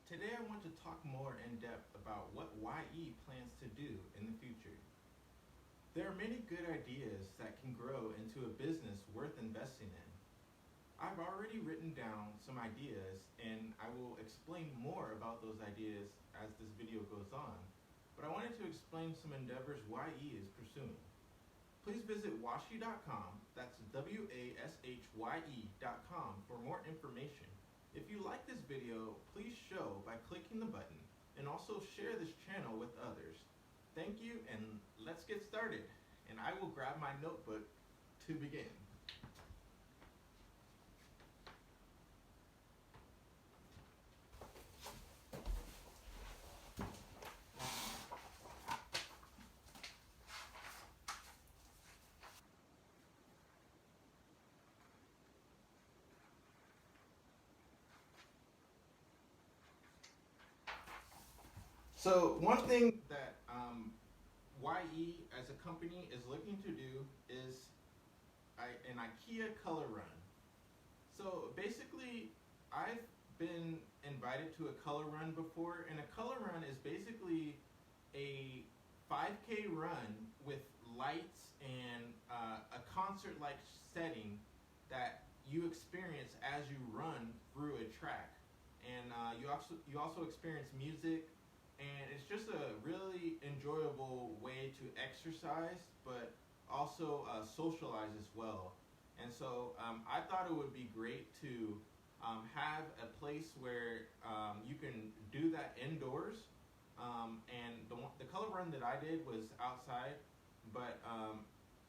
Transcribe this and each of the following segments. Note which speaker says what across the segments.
Speaker 1: Today I want to talk more in depth about what WASHYE plans to do in the future. There are many good ideas that can grow into a business worth investing in. I've already written down some ideas and I will explain more about those ideas as this video goes on, but I wanted to explain some endeavors WASHYE is pursuing. Please visit WASHYE.com, that's WASHYE.com, for more information. If you like this video, please show by clicking the button and also share this channel with others. Thank you, and let's get started. And I will grab my notebook to begin. So one thing that WASHYE as a company is looking to do is an IKEA color run. So basically, I've been invited to a color run before, and a color run is basically a 5K run with lights and a concert-like setting that you experience as you run through a track. And you also experience music, and it's just a really enjoyable way to exercise, but also socialize as well. And so I thought it would be great to have a place where you can do that indoors. And the color run that I did was outside, but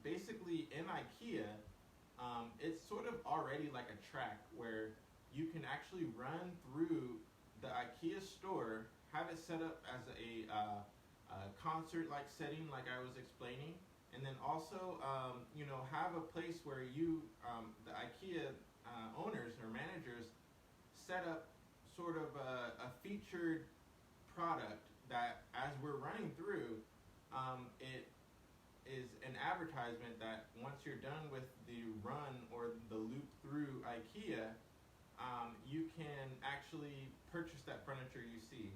Speaker 1: basically in IKEA, it's sort of already like a track where you can actually run through the IKEA store, have it set up as a concert-like setting, like I was explaining, and then also, have a place where you, the IKEA owners or managers, set up sort of a featured product that, as we're running through, it is an advertisement that once you're done with the run or the loop through IKEA, you can actually purchase that furniture you see.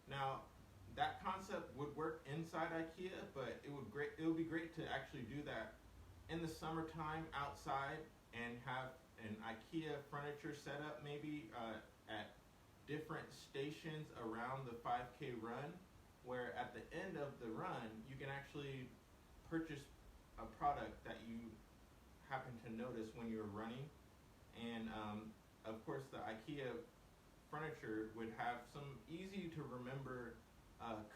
Speaker 1: Now, that concept would work inside IKEA, but it would be great to actually do that in the summertime outside and have an IKEA furniture set up maybe at different stations around the 5K run, where at the end of the run you can actually purchase a product that you happen to notice when you're running. And of course, the IKEA furniture would have some easy to remember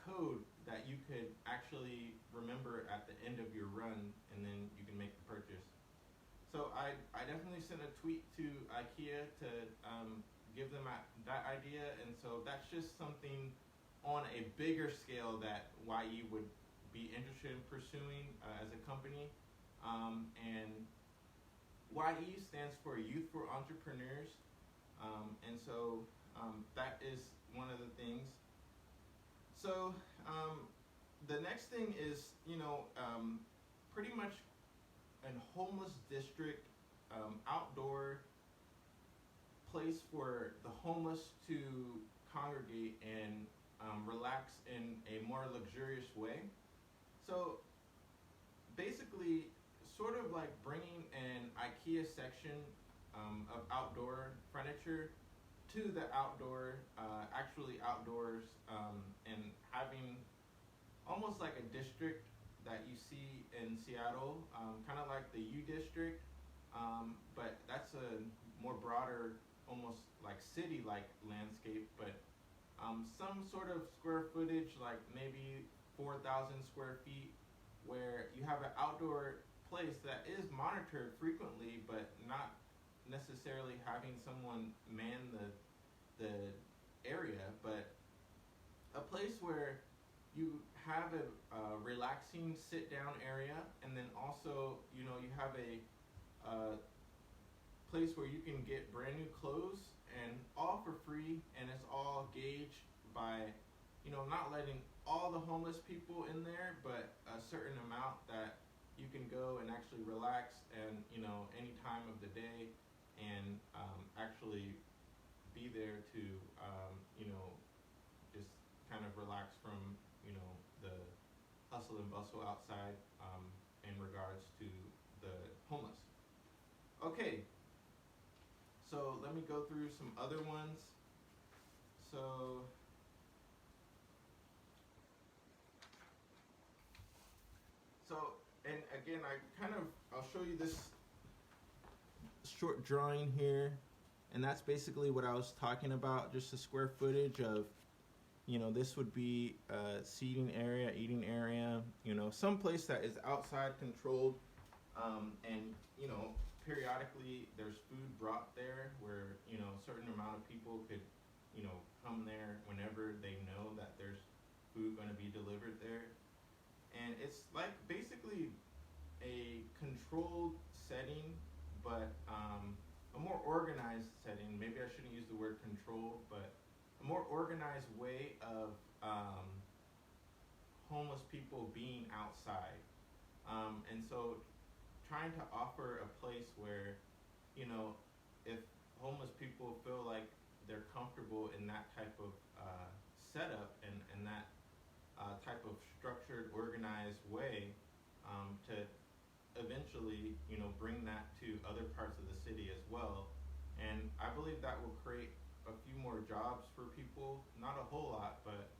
Speaker 1: code that you could actually remember at the end of your run, and then you can make the purchase. So I definitely sent a tweet to IKEA to give them that idea, and so that's just something on a bigger scale that WASHYE would be interested in pursuing as a company. And WASHYE stands for Youth for Entrepreneurs, and so that is one of the things. So the next thing is, pretty much a homeless district, outdoor place for the homeless to congregate and relax in a more luxurious way. So basically, sort of like bringing an IKEA section of outdoor furniture to the outdoor, actually outdoors, and having almost like a district that you see in Seattle, kind of like the U district, but that's a more broader, almost like city-like landscape, but some sort of square footage, like maybe 4,000 square feet, where you have an outdoor place that is monitored frequently, but not necessarily having someone man the area, but a place where you have a relaxing sit-down area, and then also, you have a place where you can get brand new clothes, and all for free, and it's all gauged by, not letting all the homeless people in there, but a certain amount that you can go and actually relax and, any time of the day, and actually be there to, kind of relax from, the hustle and bustle outside, in regards to the homeless. Okay, so let me go through some other ones. So, so, and again, I'll show you this short drawing here, and that's basically what I was talking about, just the square footage of, this would be a seating area, eating area, some place that is outside controlled, and, periodically there's food brought there where, a certain amount of people could, come there whenever they know that there's food going to be delivered there. And it's like basically a controlled setting, but a more organized setting. Maybe I shouldn't use the word control, but a more organized way of homeless people being outside. And so trying to offer a place where, if homeless people feel like they're comfortable in that type of setup and that type of structured, organized way, to eventually, bring that to other parts of the city as well. And I believe that will create a few more jobs for people. Not a whole lot, but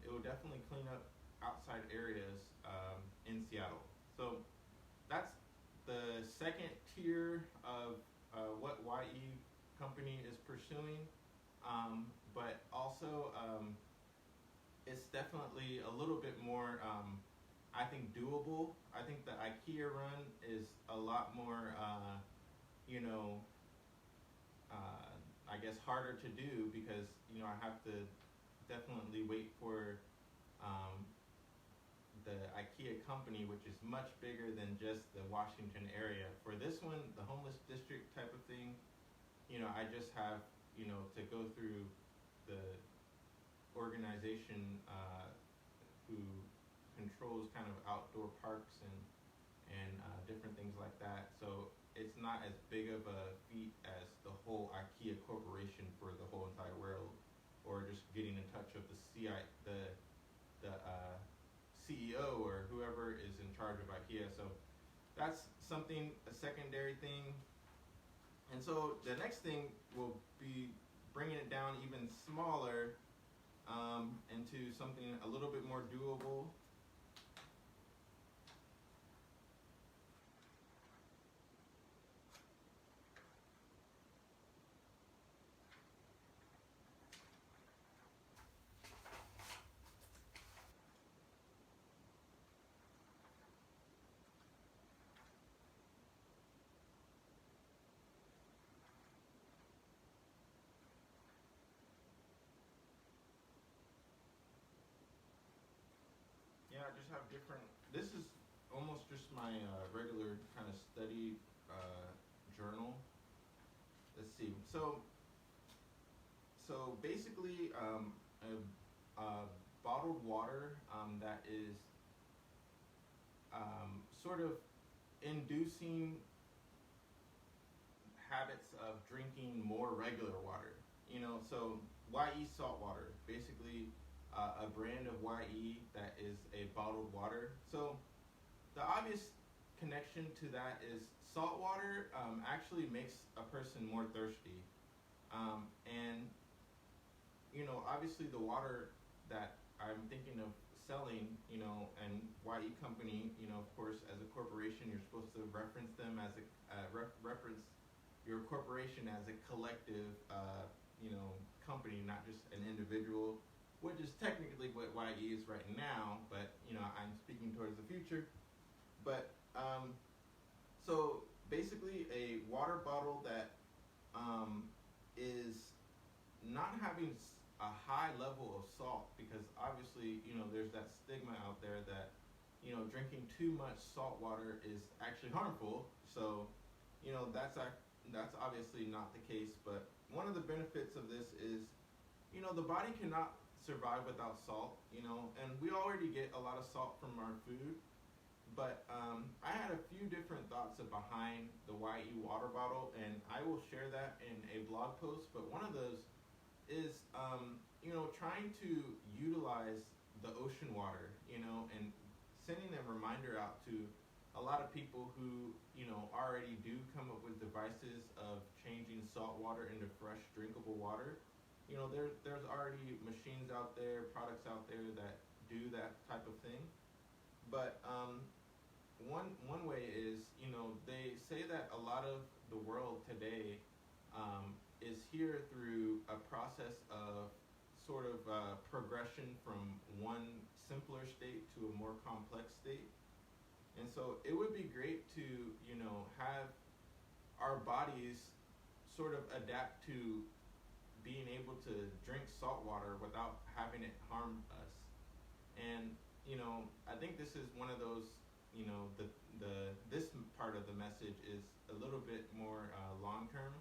Speaker 1: it will definitely clean up outside areas in Seattle. So that's the second tier of what YE company is pursuing. But also, it's definitely a little bit more, I think, doable. I think the IKEA run is a lot more, I guess harder to do because, I have to definitely wait for the IKEA company, which is much bigger than just the Washington area. For this one, the homeless district type of thing, I just have, to go through the organization who controls kind of outdoor parks and different things like that. So it's not as big of a feat as the whole IKEA corporation for the whole entire world, or just getting in touch with the CEO or whoever is in charge of IKEA. So that's something, a secondary thing. And so the next thing will be bringing it down even smaller, into something a little bit more doable. Yeah, I just have different. This is almost just my regular kind of study journal. Let's see. So basically, bottled water that is sort of inducing habits of drinking more regular water. So YE salt water, basically a brand of YE that is a bottled water. So the obvious connection to that is salt water actually makes a person more thirsty. And, obviously the water that I'm thinking of selling, and YE company, of course, as a corporation, you're supposed to reference them as reference your corporation as a collective, company, not just an individual, which is technically what YE is right now, but, I'm speaking towards the future. But, so basically a water bottle that is not having a high level of salt, because obviously, there's that stigma out there that, drinking too much salt water is actually harmful. So, that's obviously not the case. But one of the benefits of this is, the body cannot survive without salt, and we already get a lot of salt from our food. But I had a few different thoughts behind the YE water bottle, and I will share that in a blog post. But one of those is trying to utilize the ocean water, and sending a reminder out to a lot of people who, already do come up with devices of changing salt water into fresh drinkable water. There's already machines out there, products out there that do that type of thing. But one way is, they say that a lot of the world today is here through a process of sort of progression from one simpler state to a more complex state. And so it would be great to, have our bodies sort of adapt to being able to drink salt water without having it harm us. And I think this is one of those, the this part of the message is a little bit more long term,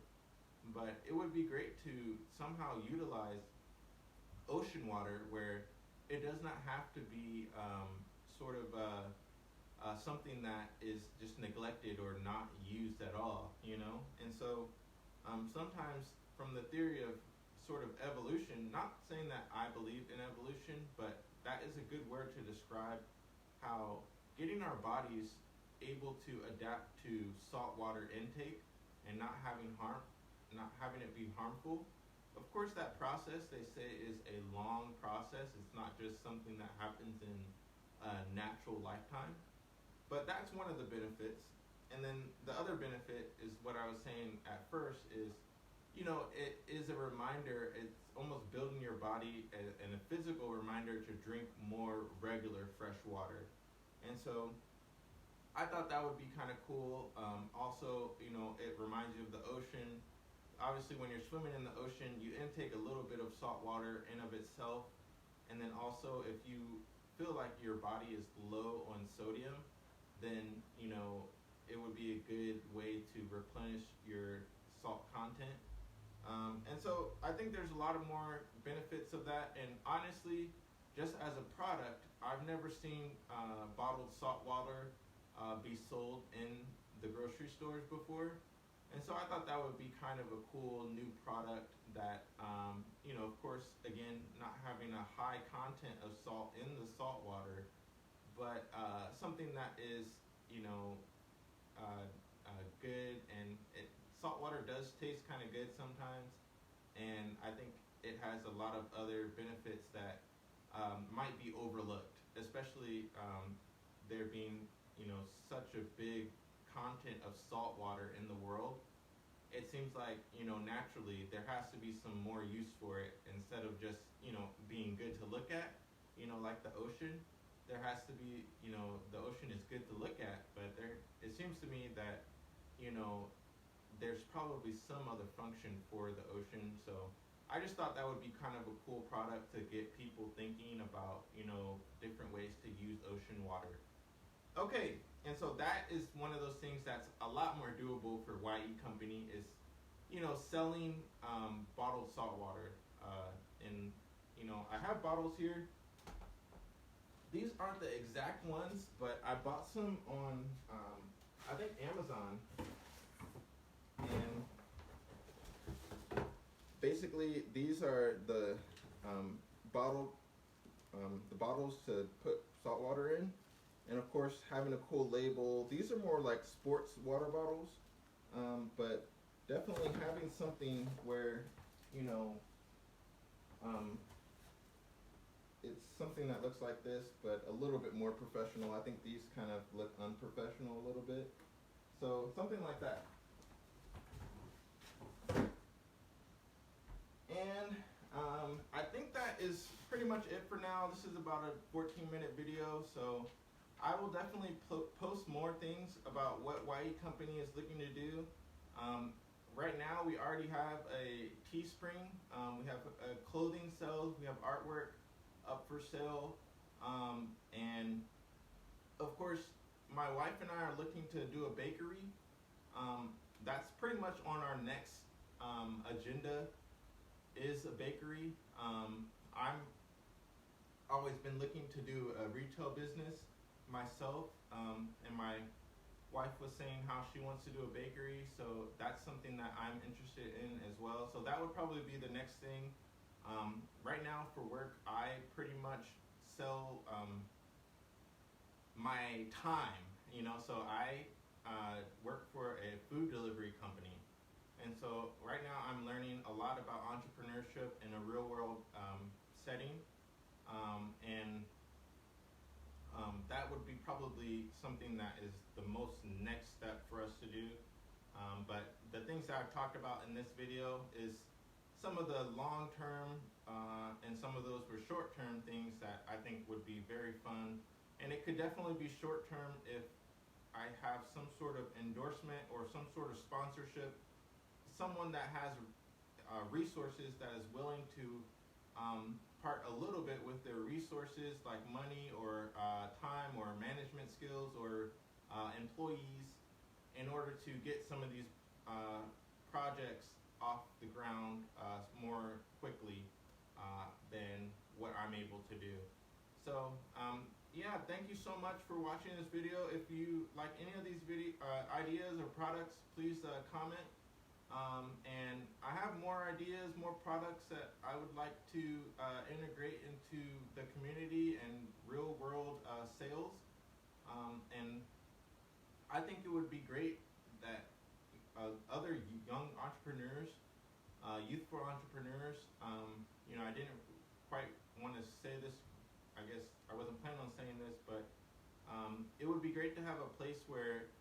Speaker 1: but it would be great to somehow utilize ocean water where it does not have to be sort of something that is just neglected or not used at all. And so sometimes from the theory of sort of evolution, not saying that I believe in evolution, but that is a good word to describe how getting our bodies able to adapt to saltwater intake and not having it be harmful. Of course, that process they say is a long process. It's not just something that happens in a natural lifetime. But that's one of the benefits. And then the other benefit is what I was saying at first is, it is a reminder, it's almost building your body and a physical reminder to drink more regular fresh water. And so I thought that would be kind of cool. Also, it reminds you of the ocean. Obviously, when you're swimming in the ocean, you intake a little bit of salt water in of itself. And then also, if you feel like your body is low on sodium, then, it would be a good way to replenish your salt content. And so I think there's a lot of more benefits of that. And honestly, just as a product, I've never seen bottled salt water be sold in the grocery stores before. And so I thought that would be kind of a cool new product that, of course, again, not having a high content of salt in the salt water, but something that is, good, and salt water does taste kind of good sometimes, and I think it has a lot of other benefits that might be overlooked, especially there being, such a big content of salt water in the world. It seems like, naturally there has to be some more use for it instead of just, being good to look at, like the ocean. There has to be, the ocean is good to look at, but it seems to me that, there's probably some other function for the ocean. So I just thought that would be kind of a cool product to get people thinking about, different ways to use ocean water. Okay, and so that is one of those things that's a lot more doable for WASHYE company is, selling bottled salt water. And, I have bottles here. These aren't the exact ones, but I bought some on, I think, Amazon. And basically, these are the bottles to put salt water in. And of course, having a cool label. These are more like sports water bottles, but definitely having something where, it's something that looks like this, but a little bit more professional. I think these kind of look unprofessional a little bit. So something like that. And I think that is pretty much it for now. This is about a 14-minute video, so I will definitely post more things about what WASHYE company is looking to do. Right now, we already have a Teespring. We have clothing sales. We have artwork up for sale. And of course, my wife and I are looking to do a bakery. That's pretty much on our next agenda is a bakery. I'm always been looking to do a retail business myself, and my wife was saying how she wants to do a bakery, so that's something that I'm interested in as well. So that would probably be the next thing. Right now for work, I pretty much sell my time, so I work for a food delivery company. And so right now I'm learning a lot about entrepreneurship in a real world setting. And that would be probably something that is the most next step for us to do. But the things that I've talked about in this video is some of the long-term and some of those were short-term things that I think would be very fun. And it could definitely be short-term if I have some sort of endorsement or some sort of sponsorship, someone that has resources that is willing to part a little bit with their resources like money or time or management skills or employees in order to get some of these projects off the ground more quickly than what I'm able to do. So yeah, thank you so much for watching this video. If you like any of these ideas or products, please comment. And I have more ideas, more products that I would like to integrate into the community and real world sales. And I think it would be great that other young entrepreneurs, youthful entrepreneurs, I didn't quite want to say this, I guess I wasn't planning on saying this, but it would be great to have a place where,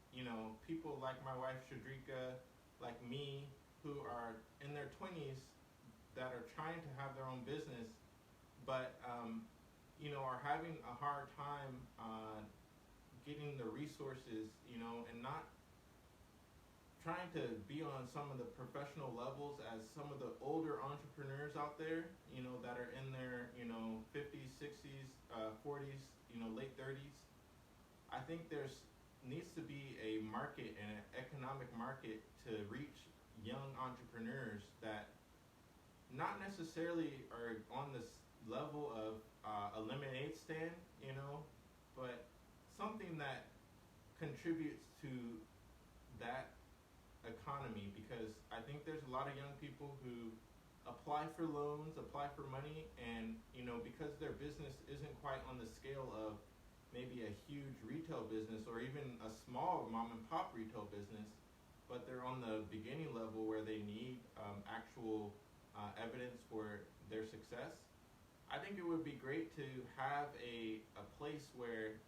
Speaker 1: people like my wife Shadrika, like me, who are in their 20s that are trying to have their own business, but are having a hard time getting the resources, and not trying to be on some of the professional levels as some of the older entrepreneurs out there, that are in their, 50s, 60s, 40s, late 30s. I think needs to be a market and an economic market to reach young entrepreneurs that not necessarily are on this level of a lemonade stand, but something that contributes to that economy, because I think there's a lot of young people who apply for loans, apply for money, and because their business isn't quite on the scale of maybe a huge retail business or even a small mom and pop retail business, but they're on the beginning level where they need actual evidence for their success. I think it would be great to have a place where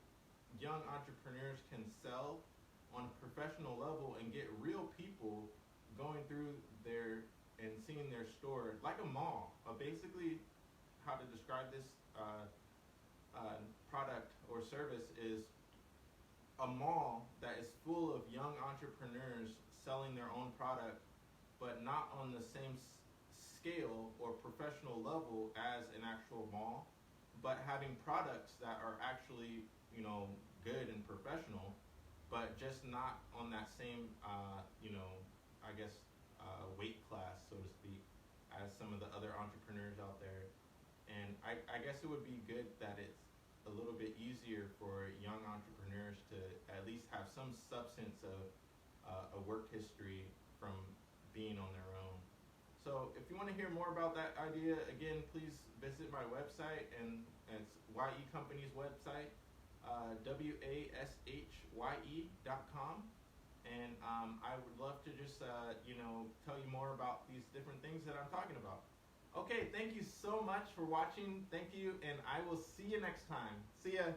Speaker 1: young entrepreneurs can sell on a professional level and get real people going through their and seeing their store like a mall. Basically, how to describe this product or service is a mall that is full of young entrepreneurs selling their own product, but not on the same scale or professional level as an actual mall, but having products that are actually good and professional, but just not on that same I guess weight class, so to speak, as some of the other entrepreneurs out there. And I guess it would be good that it's a little bit easier for young entrepreneurs to at least have some substance of a work history from being on their own. So if you want to hear more about that idea, again, please visit my website, and it's WASHYE Company's website, WASHYE.com. And I would love to just, tell you more about these different things that I'm talking about. Okay, thank you so much for watching. Thank you, and I will see you next time. See ya.